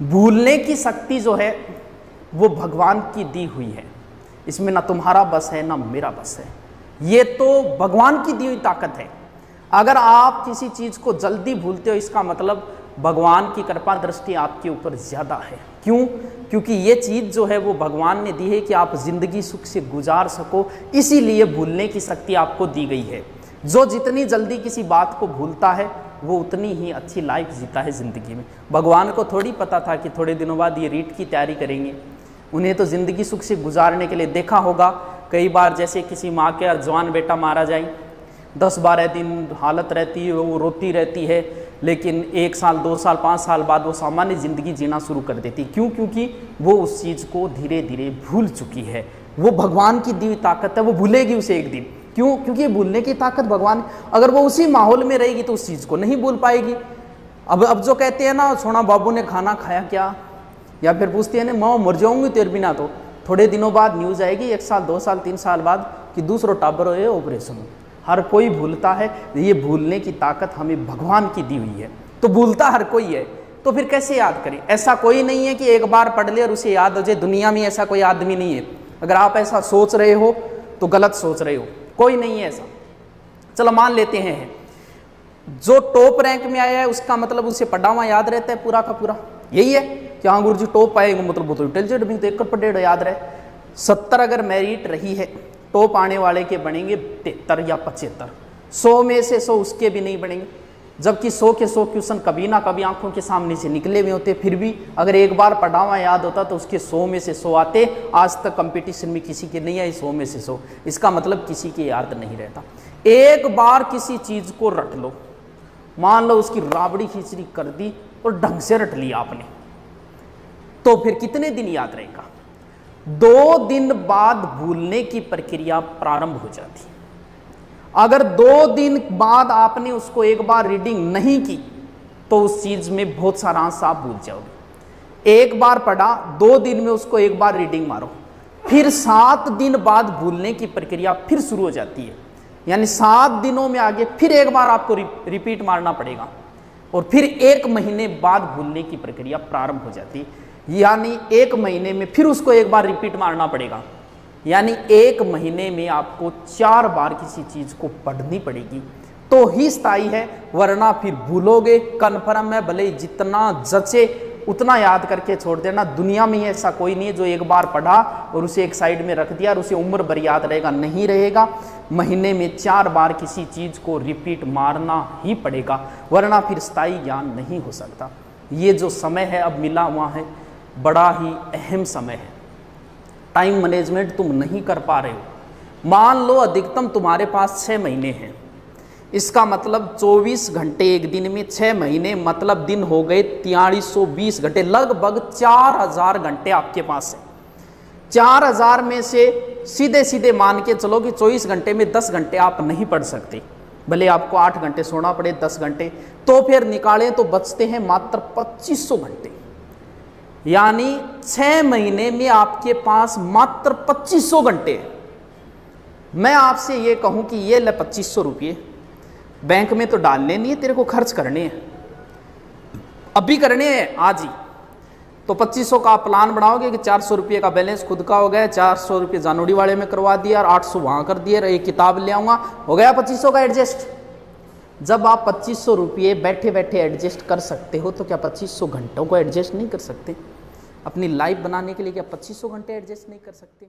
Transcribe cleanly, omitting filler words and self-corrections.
भूलने की शक्ति जो है वो भगवान की दी हुई है, इसमें ना तुम्हारा बस है ना मेरा बस है, ये तो भगवान की दी हुई ताकत है। अगर आप किसी चीज़ को जल्दी भूलते हो इसका मतलब भगवान की कृपा दृष्टि आपके ऊपर ज़्यादा है। क्यों? क्योंकि ये चीज़ जो है वो भगवान ने दी है कि आप ज़िंदगी सुख से गुजार सको, इसीलिए भूलने की शक्ति आपको दी गई है। जो जितनी जल्दी किसी बात को भूलता है वो उतनी ही अच्छी लाइफ जीता है ज़िंदगी में। भगवान को थोड़ी पता था कि थोड़े दिनों बाद ये रीट की तैयारी करेंगे। उन्हें तो ज़िंदगी सुख से गुजारने के लिए देखा होगा कई बार, जैसे किसी माँ के जवान बेटा मारा जाए, 10-12 दिन हालत रहती है, वो रोती रहती है, लेकिन 1 साल 2 साल 5 साल बाद वो सामान्य ज़िंदगी जीना शुरू कर देती। क्यों? क्योंकि वो उस चीज़ को धीरे धीरे भूल चुकी है। वो भगवान की दी हुई ताकत है, वो भूलेगी उसे एक दिन। क्यों? क्योंकि भूलने की ताकत भगवान, अगर वो उसी माहौल में रहेगी तो उस चीज़ को नहीं भूल पाएगी। अब जो कहते हैं ना, सोना बाबू ने खाना खाया क्या, या फिर पूछते हैं ना माँ मर जाऊंगी तेरे बिना, तो थोड़े दिनों बाद न्यूज़ आएगी 1 साल 2 साल 3 साल बाद कि दूसरा टाबर है ऑपरेशन। हर कोई भूलता है। ये भूलने की ताकत हमें भगवान की दी हुई है, तो भूलता हर कोई है। तो फिर कैसे याद करें? ऐसा कोई नहीं है कि एक बार पढ़ ले और उसे याद हो जाए। दुनिया में ऐसा कोई आदमी नहीं है। अगर आप ऐसा सोच रहे हो तो गलत सोच रहे हो, कोई नहीं है ऐसा। चलो मान लेते हैं जो टॉप रैंक में आया है उसका मतलब उसे पढ़ा हुआ याद रहता है पूरा का पूरा, यही है कि हाँ गुरु जी टॉप आएगा मतलब वो तो इंटेलिजेंट भी, तो 1 याद रहे। 70 अगर मेरिट रही है, टॉप आने वाले के बनेंगे 73 या 75। 100 में से 100 उसके भी नहीं बनेंगे, जबकि 100 के 100 क्वेश्चन कभी ना कभी आंखों के सामने से निकले हुए होते। फिर भी अगर एक बार पढ़ा हुआ याद होता तो उसके 100 में से 100 आते। आज तक कंपटीशन में किसी के नहीं आई 100 में से 100, इसका मतलब किसी के याद नहीं रहता। एक बार किसी चीज को रट लो, मान लो उसकी राबड़ी खिचड़ी कर दी और ढंग से रट लिया आपने, तो फिर कितने दिन याद रहेगा? 2 दिन बाद भूलने की प्रक्रिया प्रारंभ हो जाती है। अगर 2 दिन बाद आपने उसको एक बार रीडिंग नहीं की तो उस चीज में बहुत सारा अंश आप भूल जाओगे। एक बार पढ़ा, 2 दिन में उसको एक बार रीडिंग मारो, फिर 7 दिन बाद भूलने की प्रक्रिया फिर शुरू हो जाती है। यानी 7 दिनों में आगे फिर एक बार आपको रिपीट मारना पड़ेगा, और फिर 1 महीने बाद भूलने की प्रक्रिया प्रारंभ हो जाती है। यानी 1 महीने में फिर उसको एक बार रिपीट मारना पड़ेगा। यानी 1 महीने में आपको 4 बार किसी चीज को पढ़नी पड़ेगी तो ही स्थायी है, वरना फिर भूलोगे। कन्फर्म है, भले जितना जचे उतना याद करके छोड़ देना। दुनिया में ऐसा कोई नहीं है जो एक बार पढ़ा और उसे एक साइड में रख दिया और उसे उम्र भर याद रहेगा, नहीं रहेगा। महीने में 4 बार किसी चीज को रिपीट मारना ही पड़ेगा, वरना फिर स्थायी ज्ञान नहीं हो सकता। ये जो समय है अब मिला हुआ है, बड़ा ही अहम समय है। टाइम मैनेजमेंट तुम नहीं कर पा रहे हो। मान लो अधिकतम तुम्हारे पास 6 महीने हैं, इसका मतलब 24 घंटे एक दिन में, 6 महीने मतलब दिन हो गए 4320 घंटे, लगभग 4000 घंटे आपके पास है। 4000 में से सीधे सीधे मान के चलो कि 24 घंटे में 10 घंटे आप नहीं पढ़ सकते, भले आपको 8 घंटे सोना पड़े 10 घंटे, तो फिर निकालें तो बचते हैं मात्र 2500 घंटे। यानी 6 महीने में आपके पास मात्र 2500 घंटे हैं। मैं आपसे ये कहूं कि ये ले 2500 रुपये बैंक में तो डालने नहीं है, तेरे को खर्च करने हैं, अभी करने हैं आज ही। तो 2500 का प्लान बनाओगे कि 400 रुपये का बैलेंस खुद का हो गया, 400 रुपये जानोड़ी वाले में करवा दिया और 800 वहाँ कर दिए, एक किताब ले आऊँगा, हो गया 2500 का एडजस्ट। जब आप 2500 रुपये बैठे बैठे एडजस्ट कर सकते हो तो क्या 2500 घंटों को एडजस्ट नहीं कर सकते? अपनी लाइफ बनाने के लिए क्या 2500 घंटे एडजस्ट नहीं कर सकते?